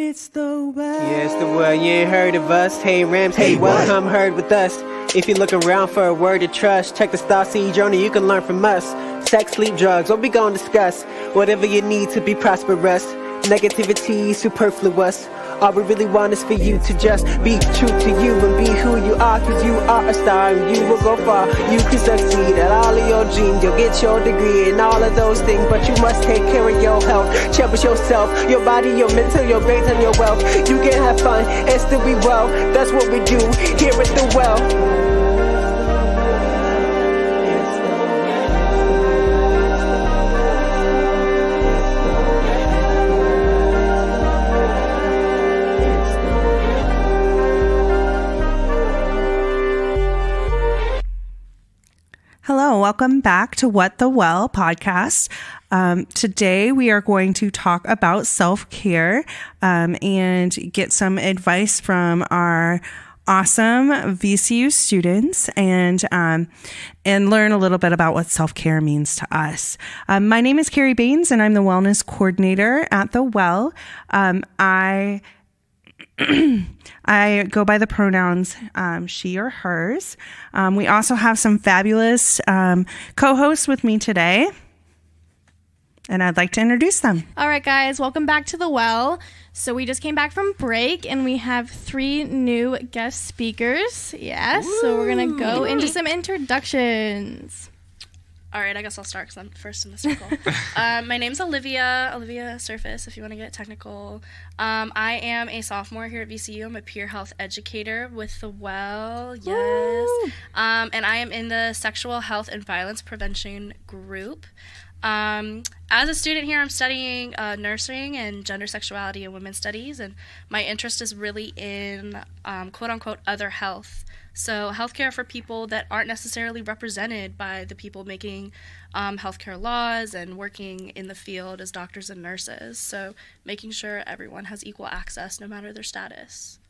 It's the well. Yeah, it's the well. You ain't heard of us. Hey, Rams. Hey, well, come heard with us. If you look around for a word to trust, check the Star Seed Journey. You can learn from us. Sex, sleep, drugs. What we gonna discuss? Whatever you need to be prosperous. Negativity, superfluous. All we really want is for you to just be true to you and be who you are, cause you are a star and you will go far. You can succeed at all of your dreams. You'll get your degree and all of those things, but you must take care of your health. Cherish yourself, your body, your mental, your grades, and your wealth. You can have fun and still be well. That's what we do here at the well. Hello, welcome back to What the Well podcast. Today we are going to talk about self-care and get some advice from our awesome VCU students and learn a little bit about what self-care means to us. My name is Carrie Baines and I'm the wellness coordinator at the Well. I go by the pronouns she or hers. We also have some fabulous co-hosts with me today, and I'd like to introduce them. All right, guys, welcome back to The Well. So we just came back from break, and we have 3 new guest speakers. Yes, so we're going to go into some introductions. All right, I guess I'll start because I'm first in the circle. My name's Olivia Surface, if you want to get technical. I am a sophomore here at VCU. I'm a peer health educator with the Well, yes. And I am in the sexual health and violence prevention group. As a student here, I'm studying nursing and gender sexuality and women's studies, and my interest is really in quote-unquote other health. So healthcare for people that aren't necessarily represented by the people making healthcare laws and working in the field as doctors and nurses. So making sure everyone has equal access no matter their status.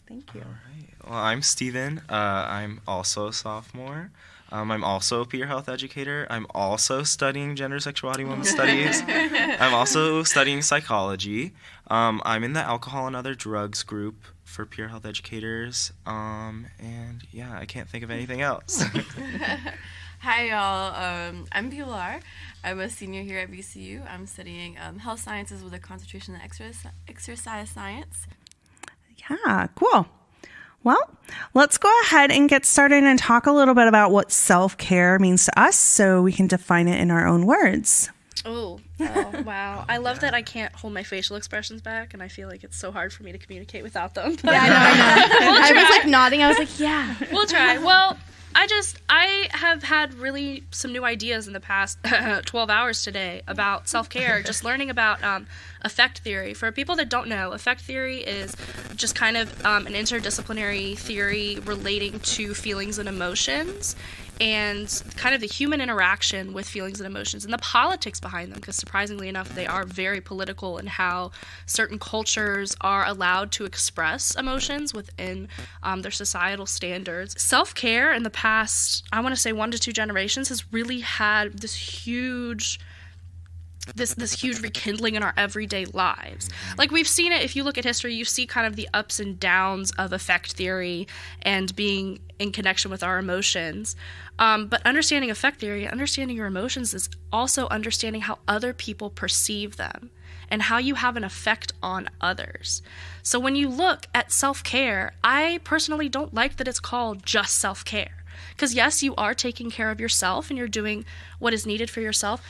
Thank you. All right. Well, I'm Steven. I'm also a sophomore. I'm also a peer health educator. I'm also studying gender sexuality and women's studies. I'm also studying psychology. I'm in the alcohol and other drugs group for peer health educators. And yeah, I can't think of anything else. Hi, y'all. I'm Pilar. I'm a senior here at VCU. I'm studying health sciences with a concentration in exercise science. Yeah, cool. Well, let's go ahead and get started and talk a little bit about what self-care means to us so we can define it in our own words. Oh, wow. I love that I can't hold my facial expressions back, and I feel like it's so hard for me to communicate without them. Yeah, I know. I was like nodding. I was like, yeah. We'll try. Well, I have had really some new ideas in the past 12 hours today about self-care, just learning about affect theory. For people that don't know, affect theory is just kind of an interdisciplinary theory relating to feelings and emotions and kind of the human interaction with feelings and emotions and the politics behind them, because surprisingly enough, they are very political in how certain cultures are allowed to express emotions within their societal standards. Self-care in the past, I want to say 1 to 2 generations, has really had this huge rekindling in our everyday lives. Like, we've seen it, if you look at history, you see kind of the ups and downs of affect theory and being in connection with our emotions. But understanding affect theory, understanding your emotions, is also understanding how other people perceive them and how you have an effect on others. So when you look at self-care, I personally don't like that it's called just self-care. Because yes, you are taking care of yourself and you're doing what is needed for yourself,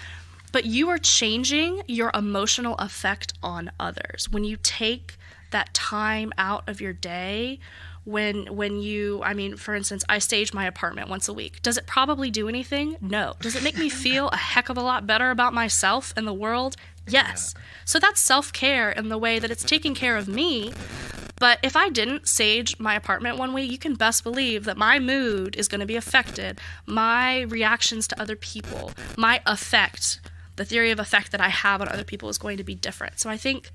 but you are changing your emotional effect on others. When you take that time out of your day, when you, for instance, I stage my apartment once a week. Does it probably do anything? No. Does it make me feel a heck of a lot better about myself and the world? Yes. So that's self-care in the way that it's taking care of me. But if I didn't sage my apartment one week, you can best believe that my mood is going to be affected. My reactions to other people, my effect, the theory of effect that I have on other people is going to be different. So I think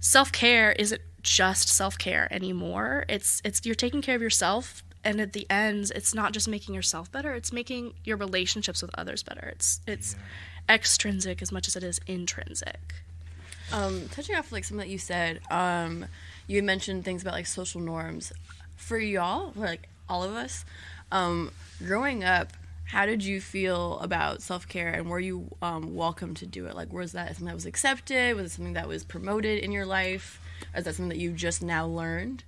self-care isn't just self-care anymore. It's you're taking care of yourself, and at the end, it's not just making yourself better, it's making your relationships with others better. It's extrinsic as much as it is intrinsic. Touching off like something that you said, you had mentioned things about like social norms. For y'all, for like all of us, growing up, how did you feel about self-care, and were you welcome to do it? Like, was that something that was accepted? Was it something that was promoted in your life? Or is that something that you just now learned?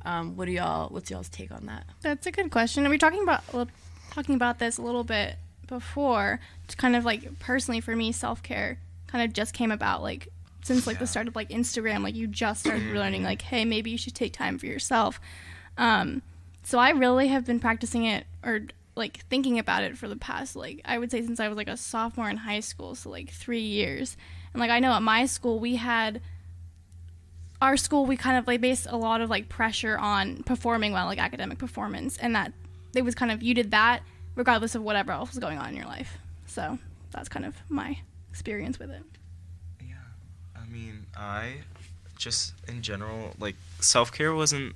What's y'all's take on that? That's a good question. And we were talking about this a little bit before. It's kind of like personally for me, self-care kind of just came about like since like the start of like Instagram. Like you just started learning like, hey, maybe you should take time for yourself. So I really have been practicing it or like thinking about it for the past, like I would say since I was like a sophomore in high school, so like 3 years. And like I know at my school we kind of like based a lot of like pressure on performing well, like academic performance, and that it was kind of you did that regardless of whatever else was going on in your life. So that's kind of my experience with it. Yeah, I mean, I just in general like self-care wasn't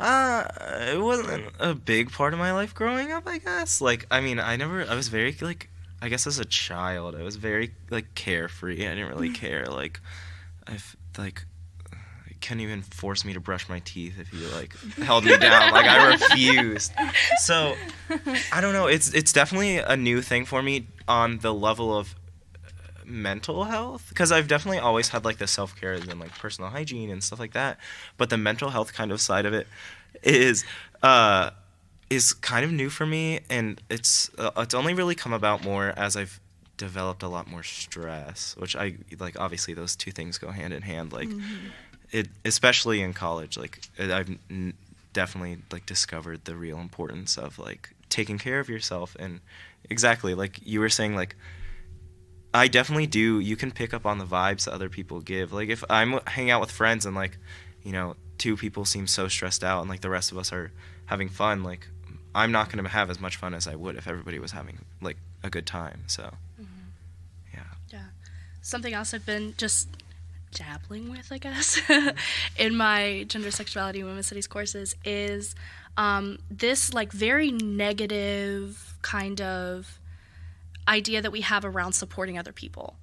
it wasn't a big part of my life growing up, I guess. Like, I mean, I was very, like, I guess as a child, I was very, like, carefree. I didn't really care. Like, you couldn't even force me to brush my teeth if you, like, held me down. Like, I refused. So, I don't know. It's definitely a new thing for me on the level of mental health, because I've definitely always had like the self-care and like personal hygiene and stuff like that, but the mental health kind of side of it is kind of new for me, and it's only really come about more as I've developed a lot more stress, which I like. Obviously those two things go hand in hand, like it, especially in college, like I've definitely like discovered the real importance of like taking care of yourself. And exactly like you were saying, like I definitely do. You can pick up on the vibes that other people give. Like if I'm hanging out with friends and like, you know, two people seem so stressed out and like the rest of us are having fun, like I'm not going to have as much fun as I would if everybody was having like a good time. So, yeah. Something else I've been just dabbling with, I guess, in my gender, sexuality, and women's studies courses is this like very negative kind of idea that we have around supporting other people,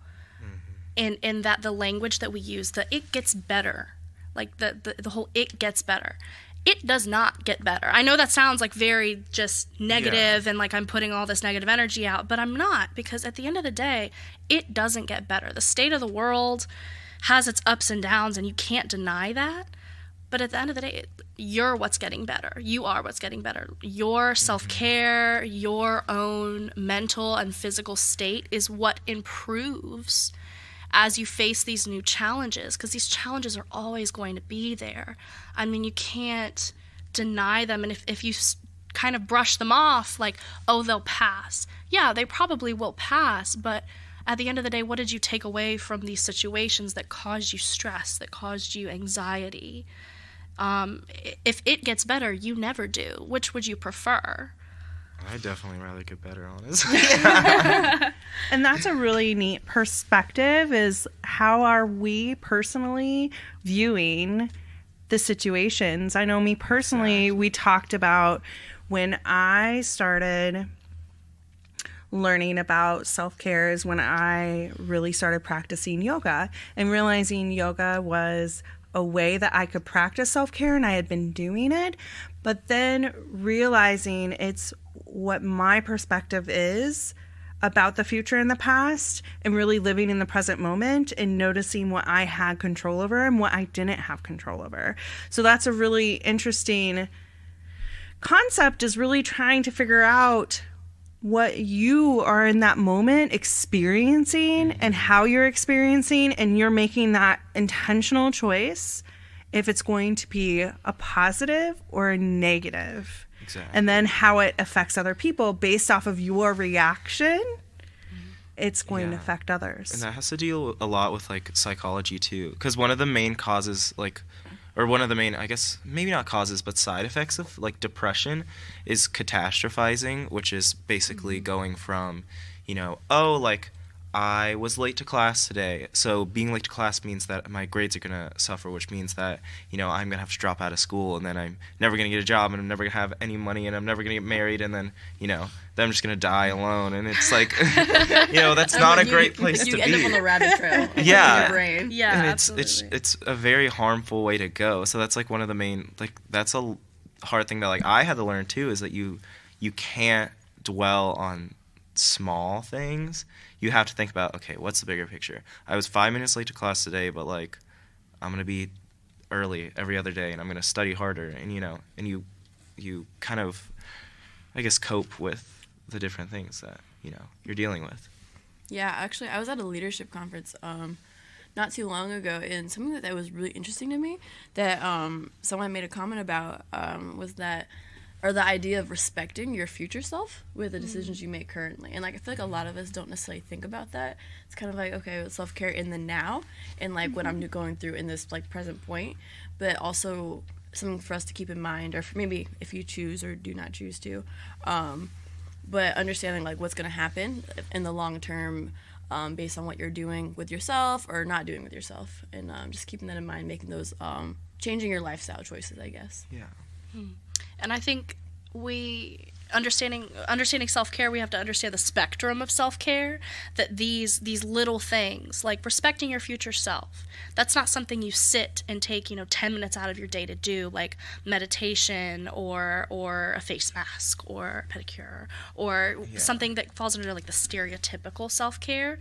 and that the language that we use, the it gets better, like the whole it gets better. It does not get better. I know that sounds like very just negative and like I'm putting all this negative energy out, but I'm not, because at the end of the day, it doesn't get better. The state of the world has its ups and downs, and you can't deny that. But at the end of the day, you're what's getting better. You are what's getting better. Your self-care, your own mental and physical state is what improves as you face these new challenges, because these challenges are always going to be there. I mean, you can't deny them. And if you kind of brush them off like, oh, they'll pass. Yeah, they probably will pass, but at the end of the day, what did you take away from these situations that caused you stress, that caused you anxiety? If it gets better, you never do. Which would you prefer? I definitely rather get better, honestly. And that's a really neat perspective, is how are we personally viewing the situations? I know me personally, we talked about when I started learning about self-care is when I really started practicing yoga and realizing yoga was a way that I could practice self-care, and I had been doing it, but then realizing it's what my perspective is about the future and the past, and really living in the present moment and noticing what I had control over and what I didn't have control over. So that's a really interesting concept, is really trying to figure out what you are in that moment experiencing and how you're experiencing, and you're making that intentional choice if it's going to be a positive or a negative. Exactly. And then how it affects other people based off of your reaction, it's going to affect others. And that has to deal a lot with like psychology too, because one of the main causes, like, or one of the main, I guess, maybe not causes, but side effects of like depression is catastrophizing, which is basically going from, you know, oh, like I was late to class today. So being late to class means that my grades are going to suffer, which means that, I'm going to have to drop out of school, and then I'm never going to get a job, and I'm never going to have any money, and I'm never going to get married, and then, then I'm just going to die alone. And it's like, that's not a great place to be. You end up on the rabbit trail. Yeah. In your brain. Yeah, And absolutely. it's a very harmful way to go. So that's like one of the main, that's a hard thing that like I had to learn too, is that you can't dwell on small things. You have to think about, okay, what's the bigger picture? I was 5 minutes late to class today, but like I'm gonna be early every other day, and I'm gonna study harder, and and you kind of, I guess, cope with the different things that you're dealing with. Yeah, actually, I was at a leadership conference not too long ago, and something that was really interesting to me that someone made a comment about was that, or the idea of respecting your future self with the decisions you make currently. And like I feel like a lot of us don't necessarily think about that. It's kind of like, okay, self-care in the now and like what I'm going through in this like present point, but also something for us to keep in mind, or maybe if you choose or do not choose to, but understanding like what's going to happen in the long term based on what you're doing with yourself or not doing with yourself, and just keeping that in mind, making those changing your lifestyle choices, I guess. Yeah. And I think understanding self-care, we have to understand the spectrum of self-care, that these little things like respecting your future self, that's not something you sit and take 10 minutes out of your day to do, like meditation or a face mask or pedicure or something that falls under like the stereotypical self-care.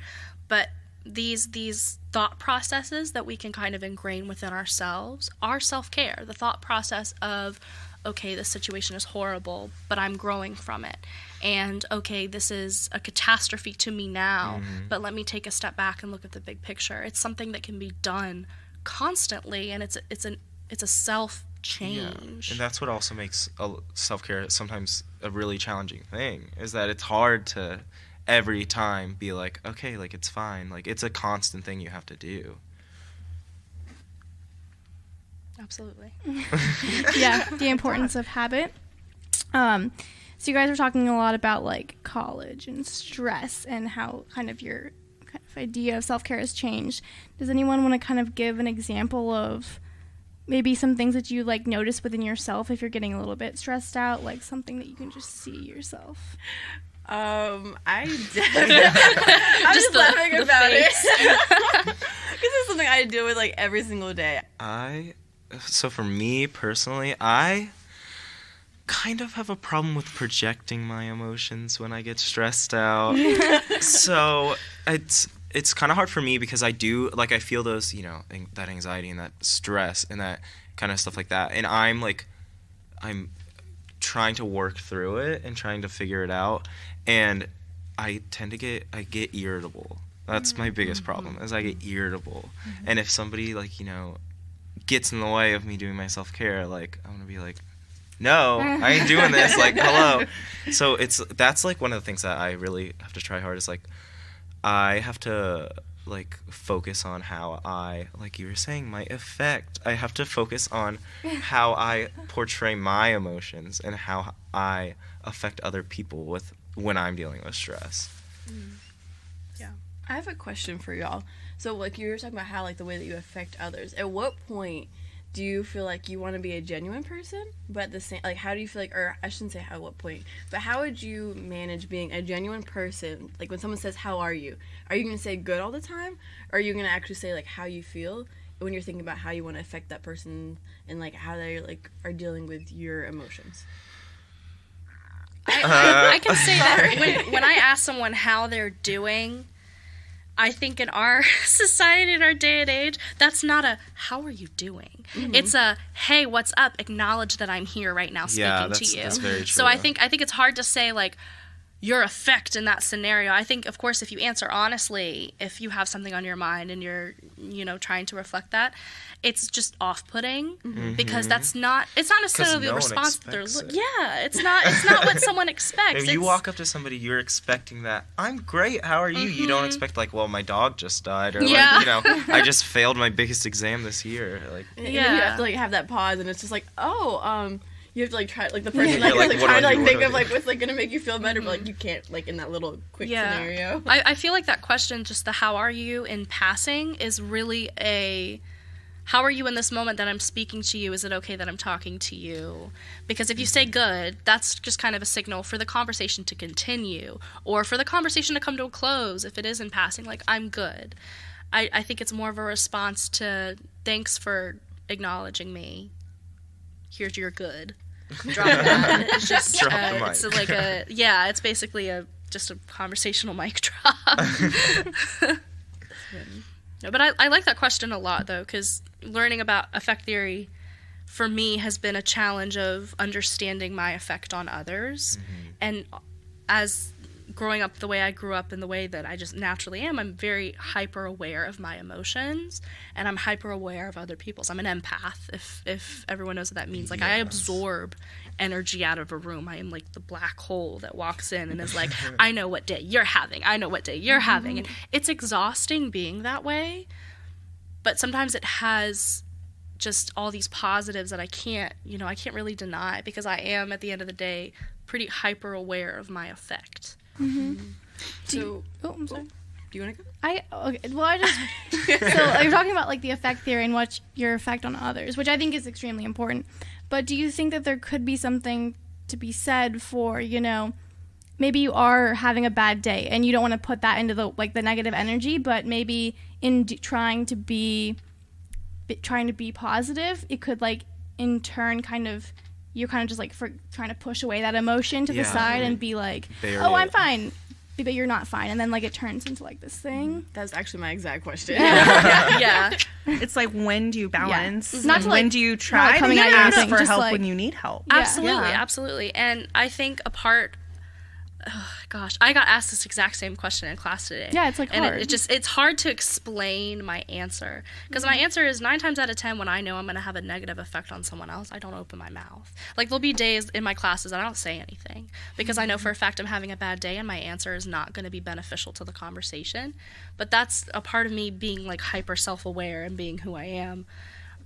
But these thought processes that we can kind of ingrain within ourselves are self-care. The thought process of, okay, this situation is horrible, but I'm growing from it. And, okay, this is a catastrophe to me now, but let me take a step back and look at the big picture. It's something that can be done constantly, and it's a self-change. Yeah. And that's what also makes self-care sometimes a really challenging thing, is that it's hard to every time be like, okay, like it's fine. Like it's a constant thing you have to do. Absolutely. Yeah, the importance of habit. So you guys were talking a lot about like college and stress and how kind of your kind of idea of self-care has changed. Does anyone want to kind of give an example of maybe some things that you like notice within yourself if you're getting a little bit stressed out, like something that you can just see yourself? I definitely, I'm just laughing about it because it's something I deal with like every single day. So for me personally, I kind of have a problem with projecting my emotions when I get stressed out. So it's kind of hard for me because I do, like, I feel those, that anxiety and that stress and that kind of stuff like that. And I'm trying to work through it and trying to figure it out. And I get irritable. That's my biggest problem, is I get irritable. And if somebody, like, gets in the way of me doing my self-care, like, I'm gonna be like, no, I ain't doing this, like, hello. So that's like one of the things that I really have to try hard, is like I have to like focus on how I, like you were saying, my effect. I have to focus on how I portray my emotions and how I affect other people when I'm dealing with stress. Yeah. I have a question for y'all. So, like, you were talking about how, like, the way that you affect others. At what point do you feel like you want to be a genuine person, but at the same, like, how do you feel like, or I shouldn't say at what point, but how would you manage being a genuine person? Like, when someone says, how are you going to say good all the time? Or are you going to actually say, like, how you feel when you're thinking about how you want to affect that person and, like, how they, like, are dealing with your emotions? I can say that when I ask someone how they're doing, I think in our society, in our day and age, that's not a, how are you doing? It's a, hey, what's up? Acknowledge that I'm here right now speaking to you. That's very true. So I think it's hard to say, like, your effect in that scenario. I think, of course, if you answer honestly, if you have something on your mind and you're, trying to reflect that, it's just off-putting because it's not necessarily the response that they're looking. Yeah, it's not what someone expects. If you walk up to somebody, you're expecting that, I'm great, how are you? You don't expect, like, well, my dog just died, or, like, I just failed my biggest exam this year. Like, You have to, like, have that pause, and it's just like, you have to like try the person Yeah, like, like, is, like what trying do I to do? like think What of do I like what's like gonna make you feel better, but like you can't like in that little quick scenario. I feel like that question, just the how are you in passing, is really a how are you in this moment that I'm speaking to you? Is it okay that I'm talking to you? Because if you say good, that's just kind of a signal for the conversation to continue or for the conversation to come to a close if it is in passing, like I'm good. I think it's more of a response to thanks for acknowledging me. Here's your good. Drop that. It's just Drop the it's mic. like it's basically just a conversational mic drop. No, but I like that question a lot, though, because learning about affect theory for me has been a challenge of understanding my effect on others. And as growing up the way I grew up and the way that I just naturally am, I'm very hyper aware of my emotions, and I'm hyper aware of other people's. I'm an empath, if everyone knows what that means. Like, I absorb energy out of a room. I am like the black hole that walks in and is like, I know what day you're having. I know what day you're having. And it's exhausting being that way, but sometimes it has just all these positives that I can't really deny, because I am, at the end of the day, pretty hyper aware of my effect. So, I'm sorry. do you want to go? I just so you're talking about like the effect theory and what's your effect on others, which I think is extremely important. But do you think that there could be something to be said for, maybe you are having a bad day and you don't want to put that into the negative energy, but maybe in trying to be positive, it could like in turn you're kind of just like trying to push away that emotion to the side and be like, oh, I'm fine, but you're not fine, and then like it turns into like this thing. That's actually my exact question. Yeah. It's like, when do you balance? Yeah. Not to, when like, do you not try coming to at you ask saying, for just, help like- when you need help? Yeah. Absolutely. And I think I got asked this exact same question in class today. Yeah, it's like and hard. It's hard to explain my answer, because my answer is 9 times out of 10 when I know I'm going to have a negative effect on someone else, I don't open my mouth. Like, there'll be days in my classes that I don't say anything because I know for a fact I'm having a bad day and my answer is not going to be beneficial to the conversation. But that's a part of me being like hyper self-aware and being who I am.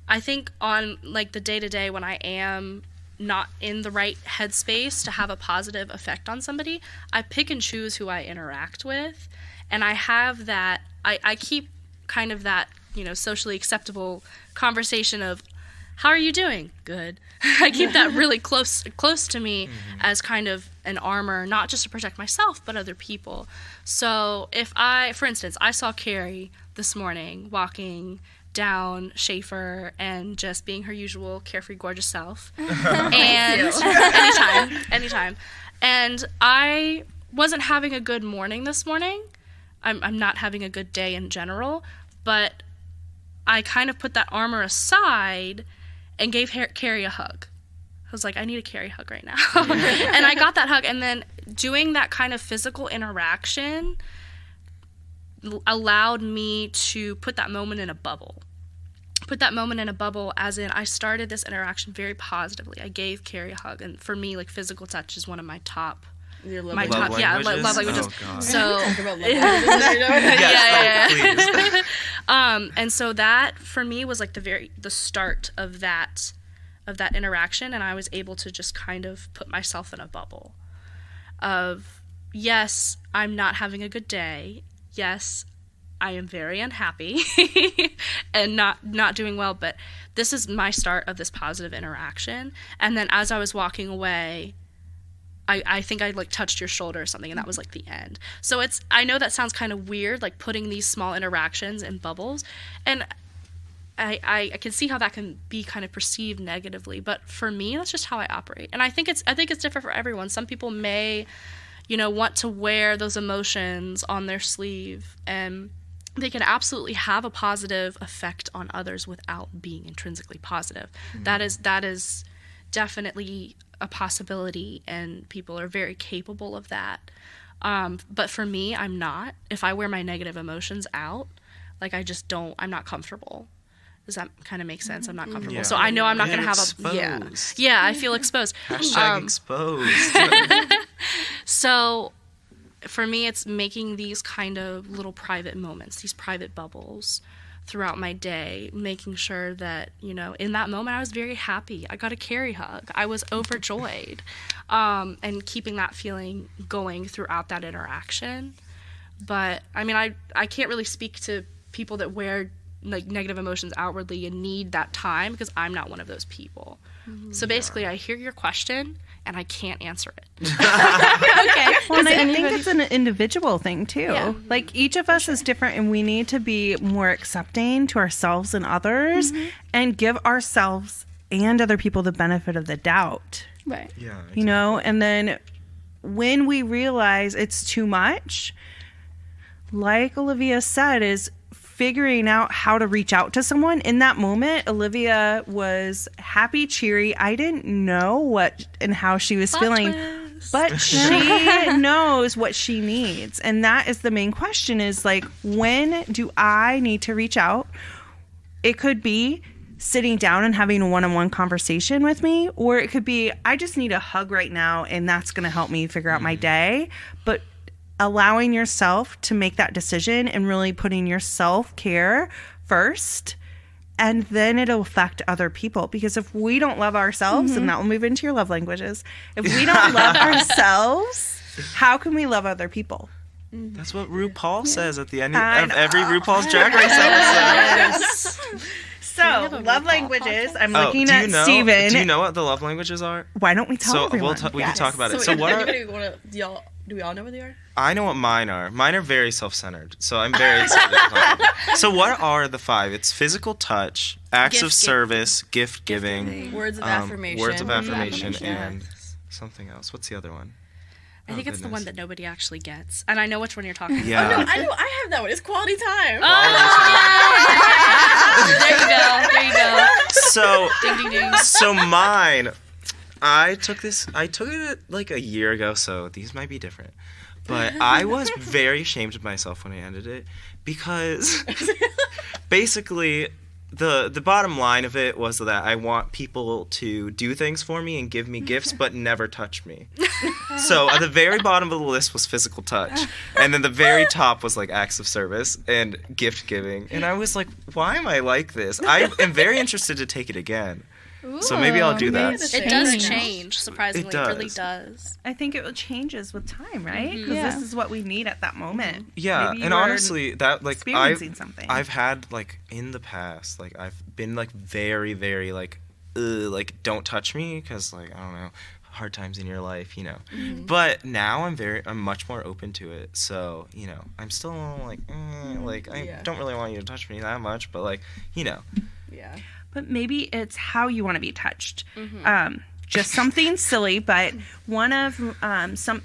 I think on like the day-to-day when I am not in the right headspace to have a positive effect on somebody, I pick and choose who I interact with, and I have that, I keep kind of that, socially acceptable conversation of, how are you doing? Good. I keep that really close to me as kind of an armor, not just to protect myself, but other people. So for instance, I saw Carrie this morning walking down Schaefer and just being her usual carefree, gorgeous self. And anytime. And I wasn't having a good morning this morning. I'm not having a good day in general, but I kind of put that armor aside and gave Carrie a hug. I was like, I need a Carrie hug right now. And I got that hug, and then doing that kind of physical interaction allowed me to put that moment in a bubble. As in, I started this interaction very positively. I gave Carrie a hug, and for me, like, physical touch is one of my top. Your love My language. top, yeah, love languages. Oh, God. So, Talk about love languages. Please. and so that for me was like the start of that interaction, and I was able to just kind of put myself in a bubble of, yes, I'm not having a good day. Yes, I am very unhappy and not doing well, but this is my start of this positive interaction. And then as I was walking away, I think I like touched your shoulder or something, and that was like the end. So I know that sounds kind of weird, like putting these small interactions in bubbles, and I can see how that can be kind of perceived negatively, but for me, that's just how I operate. And I think it's different for everyone. Some people may, want to wear those emotions on their sleeve, and they can absolutely have a positive effect on others without being intrinsically positive. Mm-hmm. That is definitely a possibility, and people are very capable of that. But for me, I'm not. If I wear my negative emotions out, like I'm not comfortable. Does that kind of make sense? I'm not comfortable. Yeah. So I know I'm not going to have exposed. Yeah, I feel exposed. #exposed. So for me, it's making these kind of little private moments, these private bubbles throughout my day, making sure that, you know, in that moment I was very happy. I got a carry hug. I was overjoyed. And keeping that feeling going throughout that interaction. But I mean, I can't really speak to people that wear like negative emotions outwardly and need that time, because I'm not one of those people. So basically, I hear your question and I can't answer it. Okay. Well, and I think it's an individual thing too. Yeah. Like each of us is different, and we need to be more accepting to ourselves and others, and give ourselves and other people the benefit of the doubt. Right. Yeah. Exactly. You know, and then when we realize it's too much, like Olivia said, is figuring out how to reach out to someone. In that moment, Olivia was happy, cheery. I didn't know what and how she was feeling, but she knows what she needs. And that is the main question, is like, when do I need to reach out? It could be sitting down and having a one-on-one conversation with me, or it could be, I just need a hug right now, and that's going to help me figure out my day. But allowing yourself to make that decision and really putting your self-care first, and then it'll affect other people. Because if we don't love ourselves, and that will move into your love languages, if we don't love ourselves, how can we love other people? That's what RuPaul says at the end of every RuPaul's Drag Race episode. So, love languages. I'm Oh, looking do at you know? Steven. Do you know what the love languages are? Why don't we tell So everyone? we can talk about it. So So what are? do we all know what they are? I know what mine are. Mine are very self-centered, so I'm very excited to talk about it. So what are the 5? It's physical touch, acts of service, gift giving, Words of affirmation. words of affirmation, Yeah. and something else. What's the other one? I think it's the goodness. one that nobody actually gets. And I know which one you're talking about. Yeah. I know. I have that one. It's quality time. There you go. So Ding, ding, ding. So mine, I took it like a year ago, so these might be different. But I was very ashamed of myself when I ended it, because basically the bottom line of it was that I want people to do things for me and give me gifts, but never touch me. So at the very bottom of the list was physical touch, and then the very top was like acts of service and gift giving. And I was like, why am I like this? I am very interested to take it again. So maybe I'll do that. It does change, surprisingly. It does. It really does. I think it changes with time, right? Because Yeah. this is what we need at that moment. Yeah, Maybe and you were honestly, that like experiencing something. I've had like in the past, like I've been like very, very like don't touch me, because like I don't know, hard times in your life, you know. But now I'm much more open to it. So you know, I'm still like I don't really want you to touch me that much, but like you know. Yeah. But maybe it's how you want to be touched. Just something silly, but one of some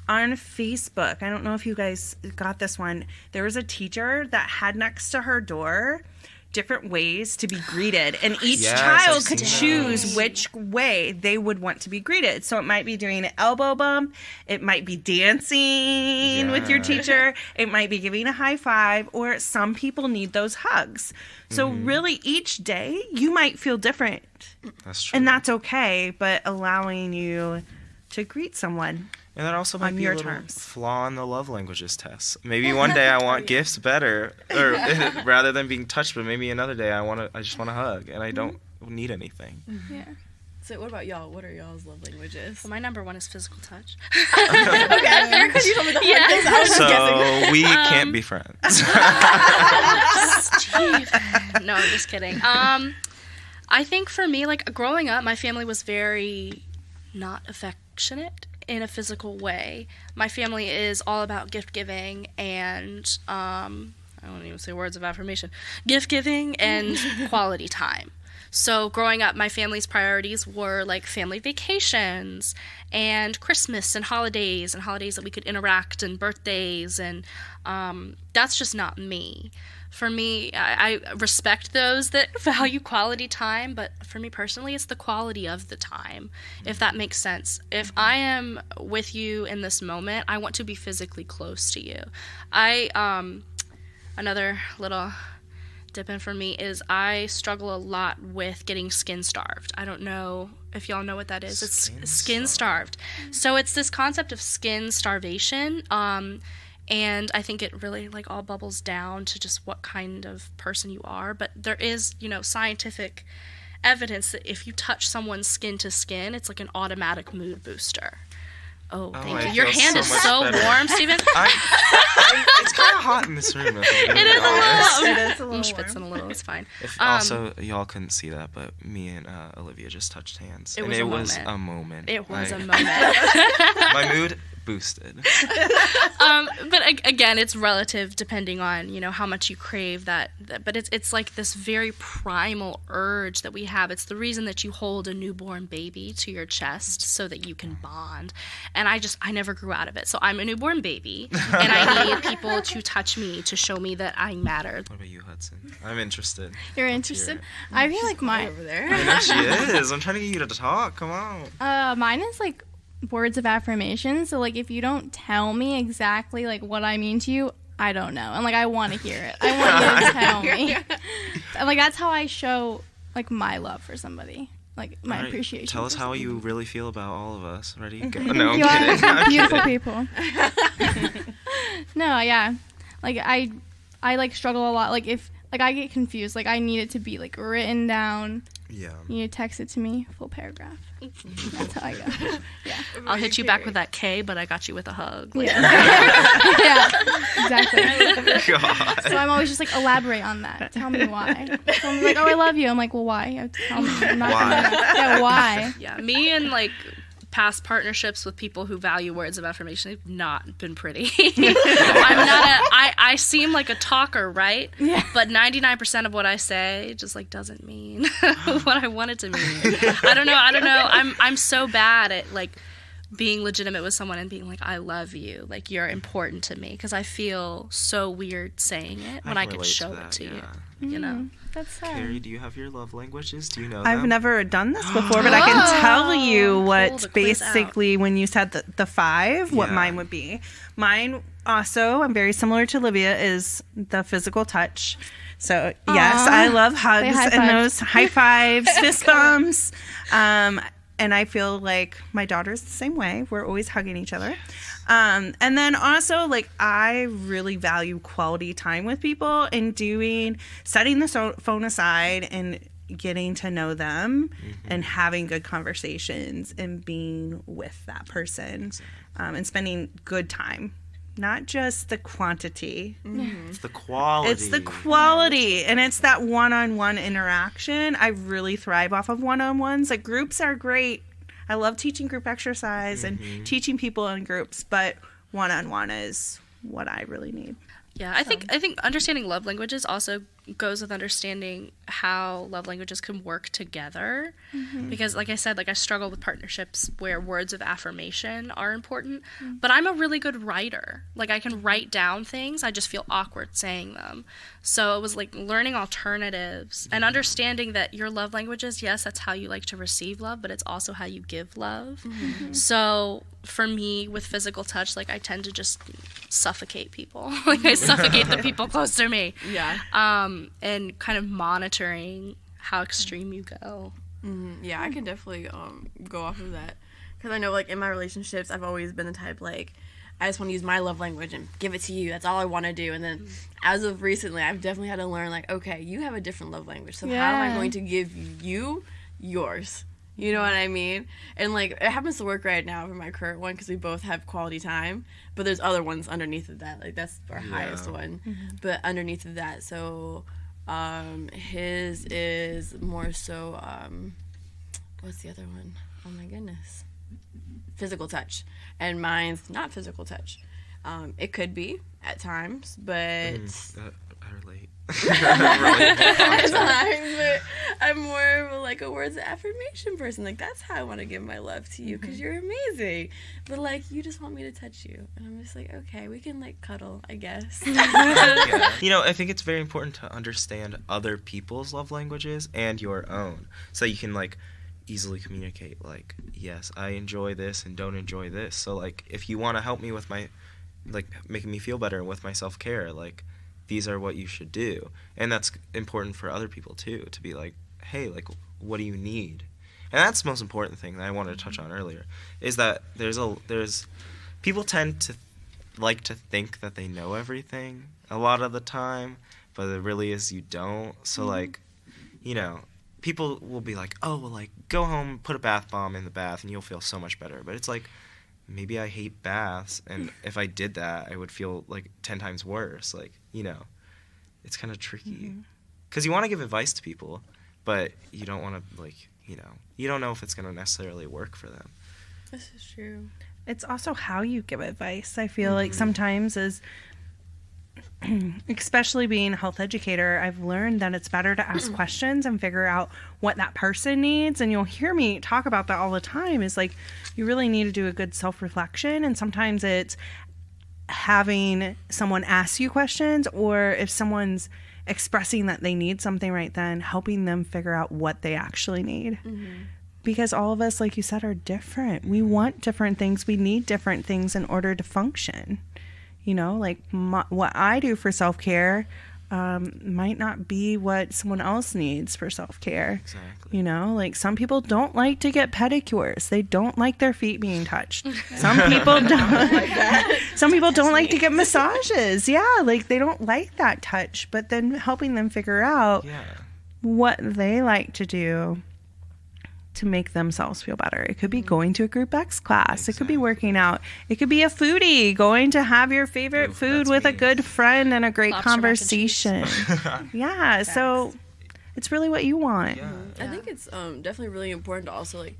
on Facebook, I don't know if you guys got this one, there was a teacher that had next to her door different ways to be greeted, and each Yes, child I've could seen choose those. which way they would want to be greeted. So it might be doing an elbow bump, it might be dancing with your Yeah. teacher, it might be giving a high five, or some people need those hugs. So really each day you might feel different, That's true. and that's okay, but allowing you to greet someone. And that also might on be your a little terms. flaw in the love languages test. Maybe one day I want gifts better, or rather than being touched. But maybe another day I just want a hug, and I don't need anything. Yeah. So what about y'all? What are y'all's love languages? Well, my number 1 is physical touch. Okay, I figured because you told me the hard things. I was just guessing. So we can't be friends. No, I'm just kidding. I think for me, like growing up, my family was very not affectionate in a physical way. My family is all about gift giving and I don't even say words of affirmation. Gift giving and quality time. So growing up, my family's priorities were like family vacations and Christmas and holidays that we could interact, and birthdays, and that's just not me. For me, I respect those that value quality time, but for me personally, it's the quality of the time, if that makes sense. If I am with you in this moment, I want to be physically close to you. Another little dip in for me is I struggle a lot with getting skin starved. I don't know if y'all know what that is. It's skin starved. So it's this concept of skin starvation. And I think it really like all bubbles down to just what kind of person you are. But there is, scientific evidence that if you touch someone's skin to skin, it's like an automatic mood booster. Oh, thank you. Your hand is so warm, Steven. It's kind of hot in this room. It is a little. It is a I'm little schwitzing a little. It's fine. Also, y'all couldn't see that, but me and Olivia just touched hands. It was a moment. It was a moment. My mood boosted. But again, it's relative depending on how much you crave that. But it's like this very primal urge that we have. It's the reason that you hold a newborn baby to your chest so that you can bond. And I never grew out of it. So I'm a newborn baby, and I need people to touch me to show me that I matter. What about you, Hudson? I'm interested. You're interested? I feel like mine over there. I know she is. I'm trying to get you to talk. Come on. Mine is like words of affirmation. So like if you don't tell me exactly like what I mean to you, I don't know. And like I want to hear it. I want you to tell me. And, like that's how I show like my love for somebody. Like my appreciation. Tell us how somebody. you really feel about all of us. Ready? Go. You No, I'm are kidding. I'm beautiful kidding. people. No, yeah. Like I like struggle a lot. Like if like I get confused. Like I need it to be like written down. Yeah. You need to text it to me, full paragraph. That's how I go. Yeah. I'll hit you back with that K, but I got you with a hug. Like, Yeah, exactly. God. So I'm always just like, elaborate on that. Tell me why. Someone's like, oh, I love you. I'm like, well, why? Tell me. I'm not Why? Yeah, why? yeah, me and like past partnerships with people who value words of affirmation have not been pretty. I seem like a talker, right? Yeah. But 99% of what I say just like doesn't mean what I want it to mean. I don't know. I'm so bad at like being legitimate with someone and being like, I love you, like you're important to me, because I feel so weird saying it when I could show it to you. You know. That's sad. Carrie, do you have your love languages? Do you know I've them? never done this before, but I can tell you Pull what the quiz out. basically when you said the 5, what Yeah. mine would be. Mine also, I'm very similar to Olivia, is the physical touch. So yes, I love hugs high and fives. those high fives, fist bumps. And I feel like my daughter's the same way. We're always hugging each other. And then also, like, I really value quality time with people and setting the phone aside and getting to know them and having good conversations and being with that person and spending good time. Not just the quantity. It's the quality. It's the quality, and it's that one-on-one interaction. I really thrive off of one-on-ones. Like, groups are great. I love teaching group exercise and teaching people in groups, but one-on-one is what I really need. Yeah, I think understanding love languages also goes with understanding how love languages can work together. Because like I said, like I struggle with partnerships where words of affirmation are important, but I'm a really good writer. Like I can write down things, I just feel awkward saying them. So it was like learning alternatives and understanding that your love languages, yes, that's how you like to receive love, but it's also how you give love. So for me with physical touch, like I tend to just suffocate people. Like I suffocate the people close to me. Yeah. And kind of monitoring how extreme you go. Yeah, I can definitely go off of that. Because I know, like, in my relationships, I've always been the type, like, I just want to use my love language and give it to you. That's all I want to do. And then as of recently, I've definitely had to learn, like, okay, you have a different love language. So how am I going to give you yours? You know what I mean? And, like, it happens to work right now for my current one because we both have quality time. But there's other ones underneath of that. Like, that's our highest one. But underneath of that, so his is more so, what's the other one? Oh, my goodness. Physical touch. And mine's not physical touch. It could be at times, but... I relate. at times, but I'm more of like a words of affirmation person. Like, that's how I want to give my love to you because you're amazing. But, like, you just want me to touch you. And I'm just like, okay, we can, like, cuddle, I guess. Yeah. You know, I think it's very important to understand other people's love languages and your own so you can, like, easily communicate, like, yes, I enjoy this and don't enjoy this. So, like, if you want to help me with my, like, making me feel better with my self-care, like, these are what you should do. And that's important for other people, too, to be like, hey, like, what do you need? And that's the most important thing that I wanted to touch on earlier, is that there's people tend to like to think that they know everything a lot of the time, but it really is you don't. So like, you know, people will be like, oh, well, like, go home, put a bath bomb in the bath, and you'll feel so much better. But it's like, maybe I hate baths, and if I did that, I would feel like 10 times worse. Like, you know, it's kind of tricky. Because you want to give advice to people, but you don't want to, like, you know, you don't know if it's going to necessarily work for them. This is true. It's also how you give advice. I feel like sometimes as especially being a health educator, I've learned that it's better to ask questions and figure out what that person needs. And you'll hear me talk about that all the time, is like, you really need to do a good self-reflection. And sometimes it's having someone ask you questions, or if someone's expressing that they need something right then, helping them figure out what they actually need. Because all of us, like you said, are different. We want different things. We need different things in order to function. You know, like what I do for self-care might not be what someone else needs for self-care. Exactly. You know, like some people don't like to get pedicures. They don't like their feet being touched. Some people don't. Some people don't like to get massages. Yeah, like they don't like that touch. But then helping them figure out what they like to do to make themselves feel better. It could be going to a group X class. It could be working out. It could be a foodie, going to have your favorite food with a good friend and a great conversation. Yeah, so it's really what you want. I think it's definitely really important to also like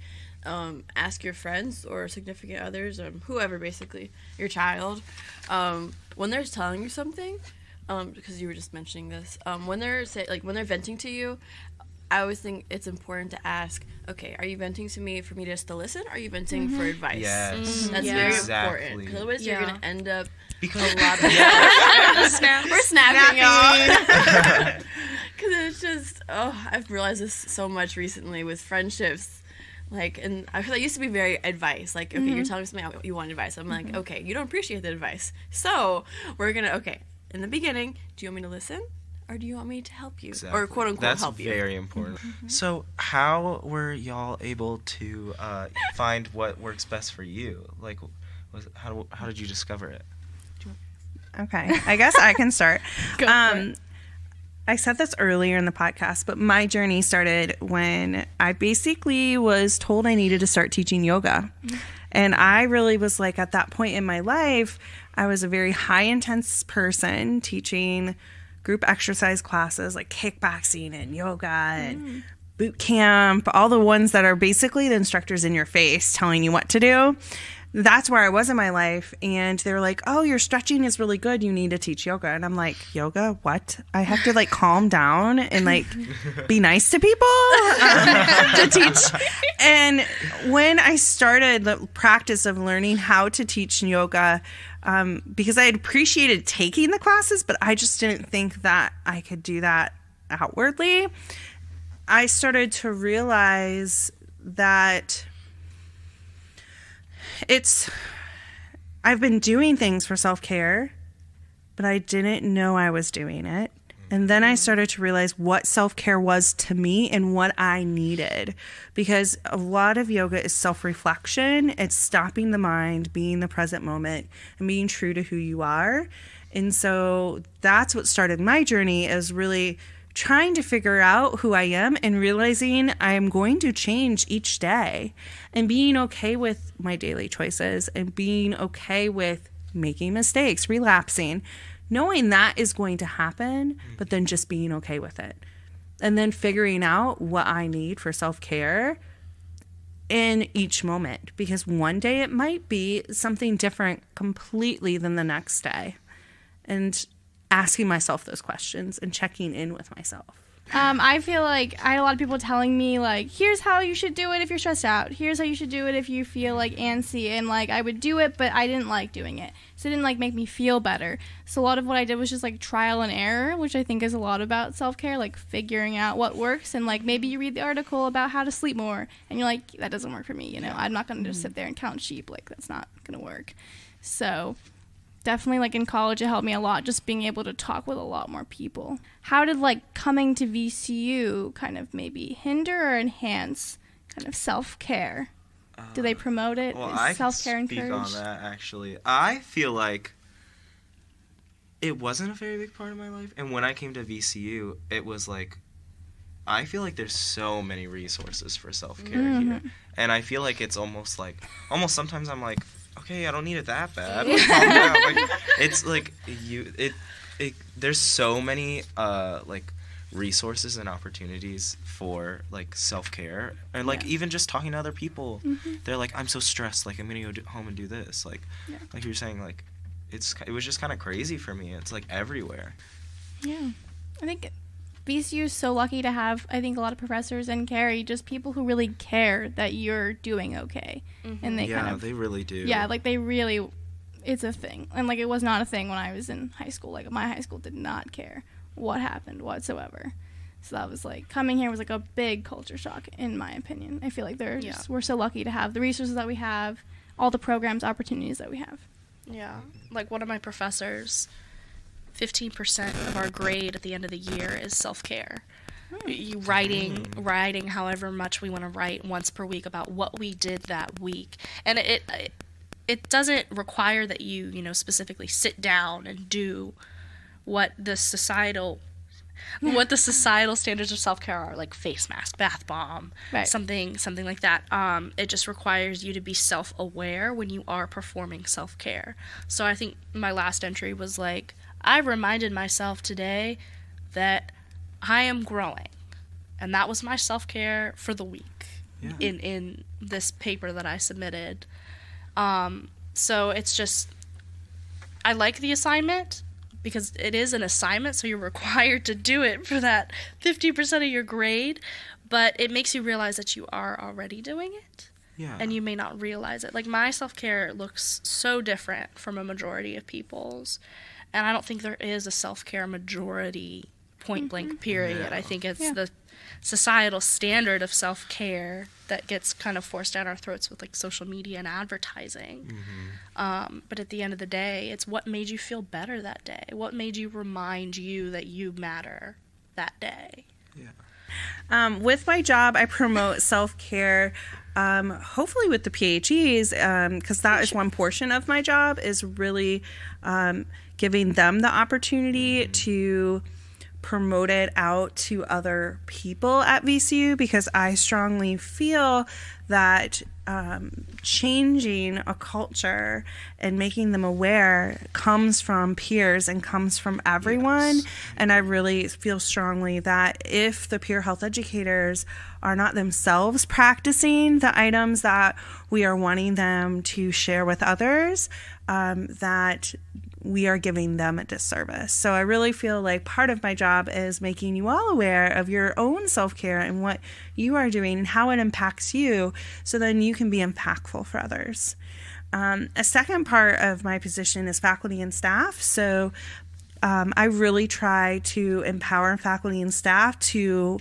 ask your friends or significant others, whoever, basically your child, when they're telling you something, because you were just mentioning this, when they're when they're venting to you, I always think it's important to ask, okay, are you venting to me for me just to listen, or are you venting for advice? Yes. That's very important, because otherwise you're going to end up because a lot of we're snapping, y'all. Because it's just, I've realized this so much recently with friendships. Like, and I feel like I used to be very advice. Like, okay, you're telling me something, you want advice. I'm like, okay, you don't appreciate the advice. So we're going to, okay, in the beginning, do you want me to listen? Or do you want me to help you? Exactly. Or quote unquote That's help you? That's very important. So how were y'all able to find what works best for you? Like, how did you discover it? Okay, I guess I can start. Go for it. I said this earlier in the podcast, but my journey started when I basically was told I needed to start teaching yoga. And I really was like, at that point in my life, I was a very high intense person teaching group exercise classes like kickboxing and yoga and boot camp, all the ones that are basically the instructors in your face telling you what to do. That's where I was in my life. And they were like, oh, your stretching is really good. You need to teach yoga. And I'm like, yoga? What? I have to like calm down and like be nice to people to teach. And when I started the practice of learning how to teach yoga, because I had appreciated taking the classes, but I just didn't think that I could do that outwardly, I started to realize that I've been doing things for self-care, but I didn't know I was doing it. And then I started to realize what self-care was to me and what I needed. Because a lot of yoga is self-reflection. It's stopping the mind, being the present moment, and being true to who you are. And so that's what started my journey, is really trying to figure out who I am and realizing I am going to change each day, and being okay with my daily choices and being okay with making mistakes, relapsing, knowing that is going to happen, but then just being okay with it. And then figuring out what I need for self-care in each moment, because one day it might be something different completely than the next day. And asking myself those questions and checking in with myself. I feel like I had a lot of people telling me, like, here's how you should do it if you're stressed out. Here's how you should do it if you feel, like, antsy. And, like, I would do it, but I didn't like doing it. So it didn't, like, make me feel better. So a lot of what I did was just, like, trial and error, which I think is a lot about self-care, like, figuring out what works. And, like, maybe you read the article about how to sleep more, and you're like, that doesn't work for me, you know. I'm not going to just sit there and count sheep. Like, that's not going to work. So definitely, like, in college, it helped me a lot, just being able to talk with a lot more people. How did, like, coming to VCU kind of maybe hinder or enhance kind of self-care? Do they promote it? Well, Is I can self-care speak encouraged? on that, actually. I feel like it wasn't a very big part of my life. And when I came to VCU, it was like, I feel like there's so many resources for self-care here. And I feel like it's almost sometimes I'm like, okay, I don't need it that bad. Like, calm down. Like, it's like there's so many like resources and opportunities for like self-care, and like even just talking to other people. They're like, I'm so stressed, like I'm gonna go home and do this, like you were saying, like it was just kind of crazy for me. It's like everywhere. Yeah, I think VCU is so lucky to have, I think, a lot of professors and Carrie, just people who really care that you're doing okay. And they they really do. Yeah, like they really, it's a thing. And like it was not a thing when I was in high school. Like my high school did not care what happened whatsoever. So that was like, coming here was like a big culture shock, in my opinion. I feel like we're so lucky to have the resources that we have, all the programs, opportunities that we have. Yeah, like one of my professors, 15% of our grade at the end of the year is self-care. You writing however much we want to write once per week about what we did that week. And it doesn't require that you specifically sit down and do what the societal standards of self-care are, like face mask, bath bomb, something like that. It just requires you to be self-aware when you are performing self-care. So I think my last entry was like, I reminded myself today that I am growing, and that was my self-care for the week in this paper that I submitted. So it's just, I like the assignment because it is an assignment, so you're required to do it for that 50% of your grade, but it makes you realize that you are already doing it. Yeah. And you may not realize it. Like, my self-care looks so different from a majority of people's. And I don't think there is a self-care majority, point blank, period. I think it's the societal standard of self-care that gets kind of forced down our throats with like social media and advertising. But at the end of the day, it's what made you feel better that day. What made you remind you that you matter that day. Yeah. With my job, I promote self-care, hopefully with the PHEs, because that is one portion of my job, is really giving them the opportunity to promote it out to other people at VCU, because I strongly feel that changing a culture and making them aware comes from peers and comes from everyone. And I really feel strongly that if the peer health educators are not themselves practicing the items that we are wanting them to share with others, that we are giving them a disservice. So I really feel like part of my job is making you all aware of your own self-care and what you are doing and how it impacts you, so then you can be impactful for others. A second part of my position is faculty and staff. So I really try to empower faculty and staff to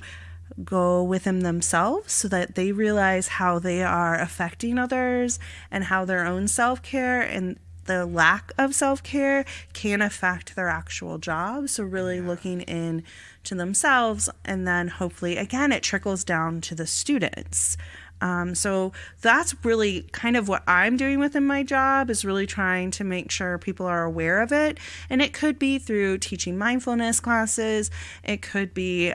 go within themselves so that they realize how they are affecting others and how their own self-care and the lack of self-care can affect their actual job. So really looking in to themselves, and then hopefully, again, it trickles down to the students. So that's really kind of what I'm doing within my job, is really trying to make sure people are aware of it. And it could be through teaching mindfulness classes. It could be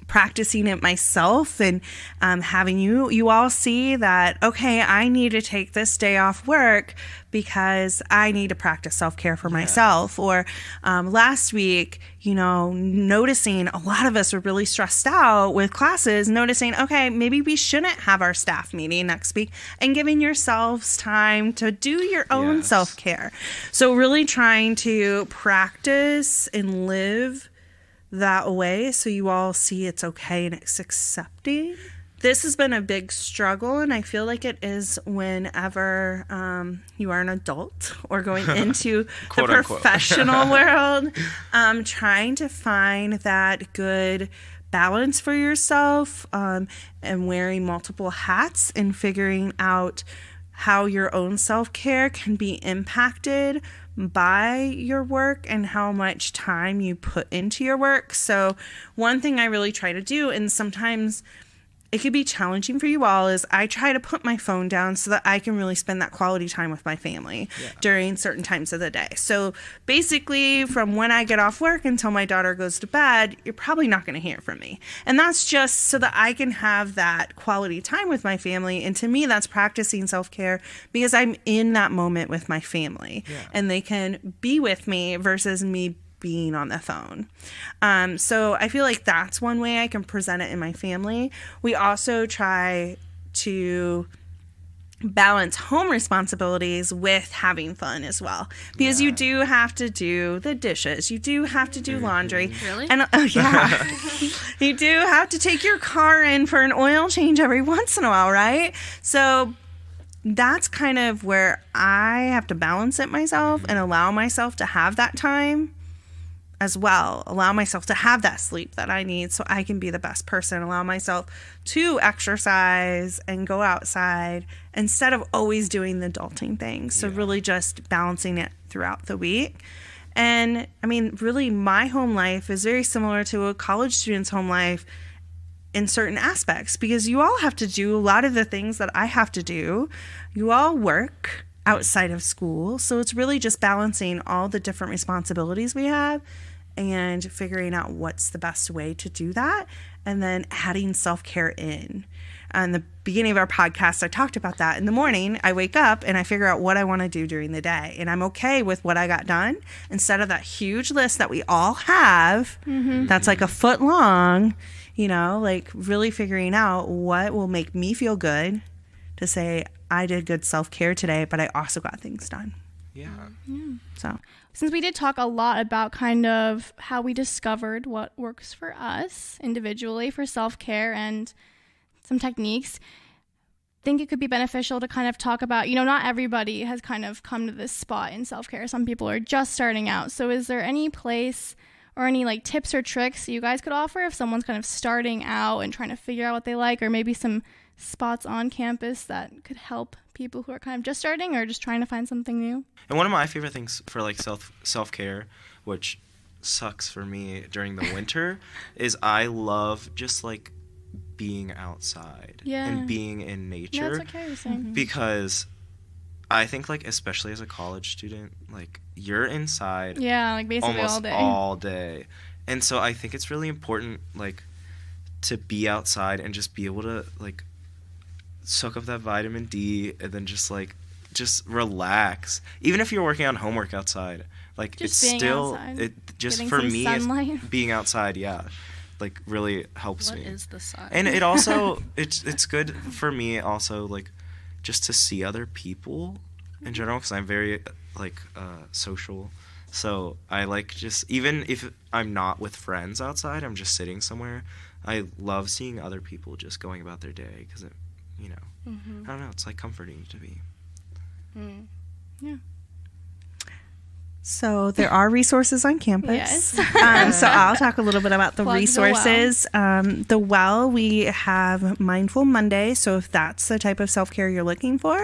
practicing it myself and having you all see that, okay, I need to take this day off work because I need to practice self-care for myself. Or last week, noticing a lot of us are really stressed out with classes, noticing, okay, maybe we shouldn't have our staff meeting next week, and giving yourselves time to do your own self-care. So really trying to practice and live that way so you all see it's okay and it's accepting. This has been a big struggle, and I feel like it is whenever you are an adult or going into the professional world, trying to find that good balance for yourself, and wearing multiple hats and figuring out how your own self-care can be impacted by your work and how much time you put into your work. So one thing I really try to do, and sometimes it could be challenging for you all is I try to put my phone down so that I can really spend that quality time with my family during certain times of the day. So basically from when I get off work until my daughter goes to bed, you're probably not going to hear from me. And that's just so that I can have that quality time with my family. And to me, that's practicing self-care because I'm in that moment with my family and they can be with me versus me being on the phone. So I feel like that's one way I can present it in my family. We also try to balance home responsibilities with having fun as well, because you do have to do the dishes, you do have to do laundry, and you do have to take your car in for an oil change every once in a while, right? So that's kind of where I have to balance it myself and allow myself to have that time as well, allow myself to have that sleep that I need so I can be the best person, allow myself to exercise and go outside instead of always doing the adulting things. So really just balancing it throughout the week. And I mean, really my home life is very similar to a college student's home life in certain aspects, because you all have to do a lot of the things that I have to do. You all work outside of school. So it's really just balancing all the different responsibilities we have and figuring out what's the best way to do that, and then adding self-care in. In the beginning of our podcast, I talked about that. In the morning, I wake up and I figure out what I want to do during the day, and I'm okay with what I got done instead of that huge list that we all have that's like a foot long, you know, like really figuring out what will make me feel good to say I did good self-care today, but I also got things done. So since we did talk a lot about kind of how we discovered what works for us individually for self-care and some techniques, I think it could be beneficial to kind of talk about, you know, not everybody has kind of come to this spot in self-care. Some people are just starting out. So is there any place or any like tips or tricks you guys could offer if someone's kind of starting out and trying to figure out what they like, or maybe some spots on campus that could help people who are kind of just starting or just trying to find something new? And one of my favorite things for like self-care, which sucks for me during the winter, is I love just like being outside and being in nature. That's okay, you're saying. Because I think like especially as a college student, like you're inside like basically almost all day. all day. And so I think it's really important like to be outside and just be able to like soak up that vitamin D and then just relax. Even if you're working on homework outside, like just it's still outside. It just Getting for some me sunlight. being outside like really helps me. What is the sun? And it also it's good for me also like just to see other people in general, because I'm very like social. So I like just, even if I'm not with friends outside, I'm just sitting somewhere, I love seeing other people just going about their day, because it, you know, I don't know, it's like comforting to me. So there are resources on campus. Yes. So I'll talk a little bit about the Plug the resources. The Well, we have Mindful Monday. So if that's the type of self-care you're looking for,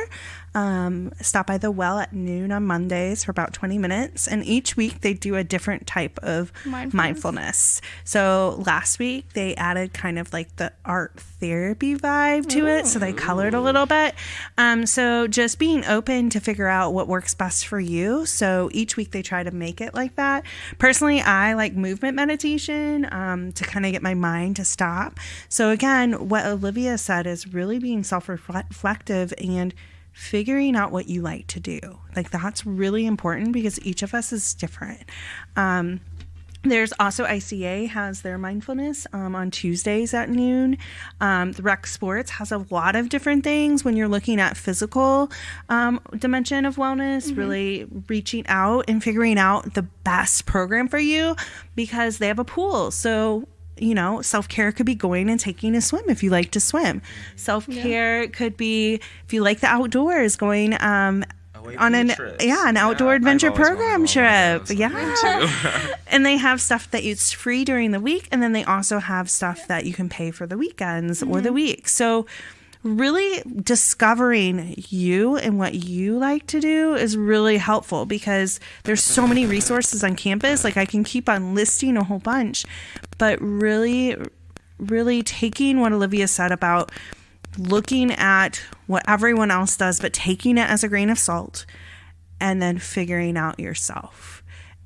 stop by the Well at noon on Mondays for about 20 minutes. And each week they do a different type of mindfulness. So last week they added kind of like the art therapy vibe to it. So they colored a little bit. So just being open to figure out what works best for you. So each week they try to make it like that. Personally, I like movement meditation to kind of get my mind to stop. So again, what Olivia said is really being self-reflective and figuring out what you like to do. Like that's really important because each of us is different. There's also ICA has their mindfulness on Tuesdays at noon. The Rec Sports has a lot of different things when you're looking at physical dimension of wellness, really reaching out and figuring out the best program for you, because they have a pool. So you know, self-care could be going and taking a swim if you like to swim. Self-care could be, if you like the outdoors, going on an outdoor adventure program trip. And they have stuff that it's free during the week, and then they also have stuff that you can pay for the weekends or the week. So really discovering you and what you like to do is really helpful, because there's so many resources on campus. Like I can keep on listing a whole bunch, but really really taking what Olivia said about looking at what everyone else does, but taking it as a grain of salt, and then figuring out yourself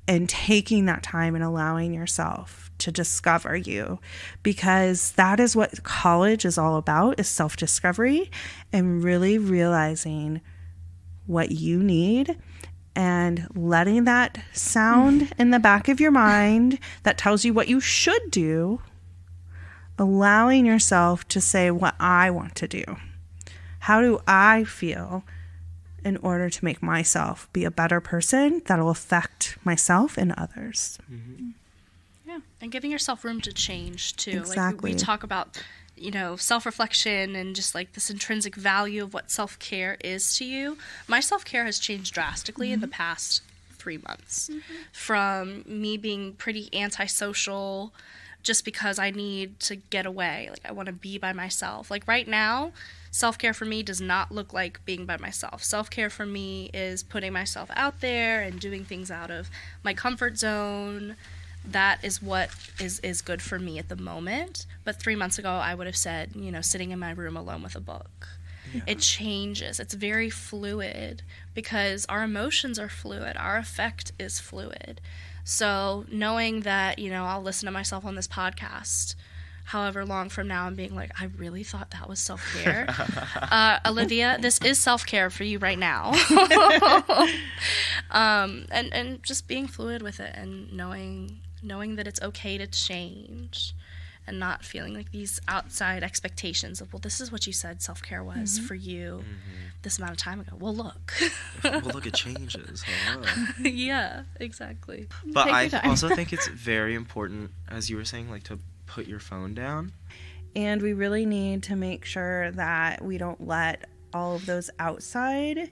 and taking that time and allowing yourself to discover you, because that is what college is all about, is self-discovery and really realizing what you need and letting that sound in the back of your mind that tells you what you should do, allowing yourself to say what I want to do. How do I feel in order to make myself be a better person that will affect myself and others? Mm-hmm. Yeah, and giving yourself room to change too. Exactly. Like we talk about, self-reflection and just like this intrinsic value of what self-care is to you. My self-care has changed drastically in the past 3 months. From me being pretty antisocial just because I need to get away. Like I want to be by myself. Like right now, self-care for me does not look like being by myself. Self-care for me is putting myself out there and doing things out of my comfort zone. That is what is good for me at the moment. But 3 months ago, I would have said, sitting in my room alone with a book. Yeah. It changes. It's very fluid because our emotions are fluid. Our affect is fluid. So knowing that, I'll listen to myself on this podcast however long from now and being like, I really thought that was self-care. Olivia, this is self-care for you right now. And just being fluid with it and knowing that it's okay to change and not feeling like these outside expectations of, well, this is what you said self-care was for you this amount of time ago. Well, look. It changes. Yeah, exactly. But I also think it's very important, as you were saying, like to put your phone down. And we really need to make sure that we don't let all of those outside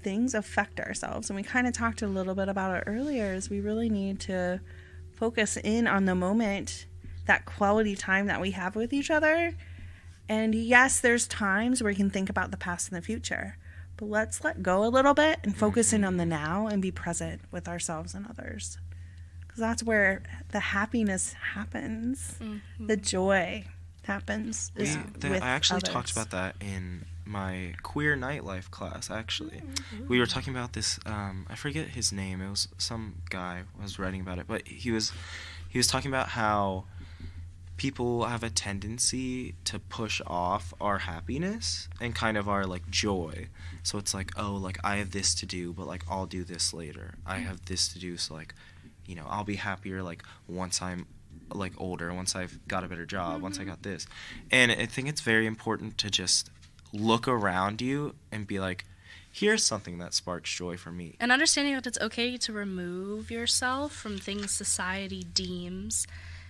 things affect ourselves. And we kind of talked a little bit about it earlier, is we really need to focus in on the moment, that quality time that we have with each other. And yes, there's times where we can think about the past and the future, but let's let go a little bit and focus in on the now and be present with ourselves and others. Because that's where the happiness happens, the joy happens. I actually talked about that in my queer nightlife class, actually. We were talking about this, I forget his name, it was some guy was writing about it, but he was talking about how people have a tendency to push off our happiness and kind of our like joy. So it's like, oh, like I have this to do, but like I'll do this later. I have this to do, so like, I'll be happier like once I'm like older, once I've got a better job, once I got this. And I think it's very important to just look around you and be like, here's something that sparks joy for me. And understanding that it's okay to remove yourself from things society deems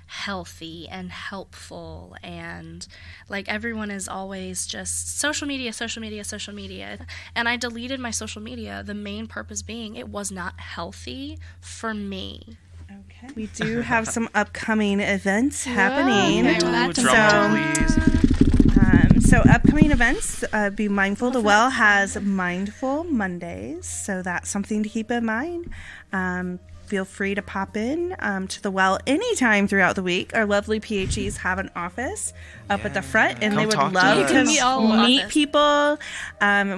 healthy and helpful, and like everyone is always just social media, and I deleted my social media, the main purpose being it was not healthy for me. Okay. We do have some upcoming events happening. Okay, well, So upcoming events, be mindful. The Well has Mindful Mondays, so that's something to keep in mind. Feel free to pop in to the Well anytime throughout the week. Our lovely PHEs have an office up at the front, and they would love to meet people.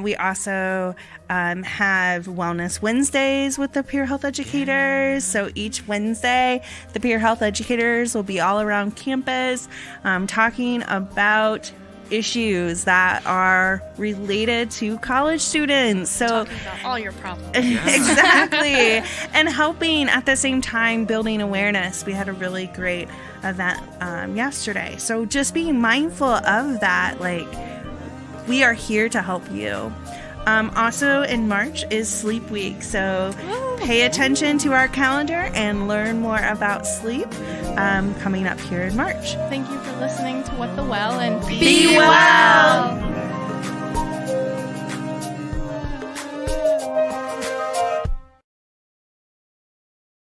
We also have Wellness Wednesdays with the peer health educators. So each Wednesday, the peer health educators will be all around campus talking about issues that are related to college students. So talking about all your problems. Exactly. And helping at the same time building awareness. We had a really great event yesterday. So just being mindful of that, like we are here to help you. Also in March is Sleep Week, so pay attention to our calendar and learn more about sleep coming up here in March. Thank you for listening to What the Well, and Be well!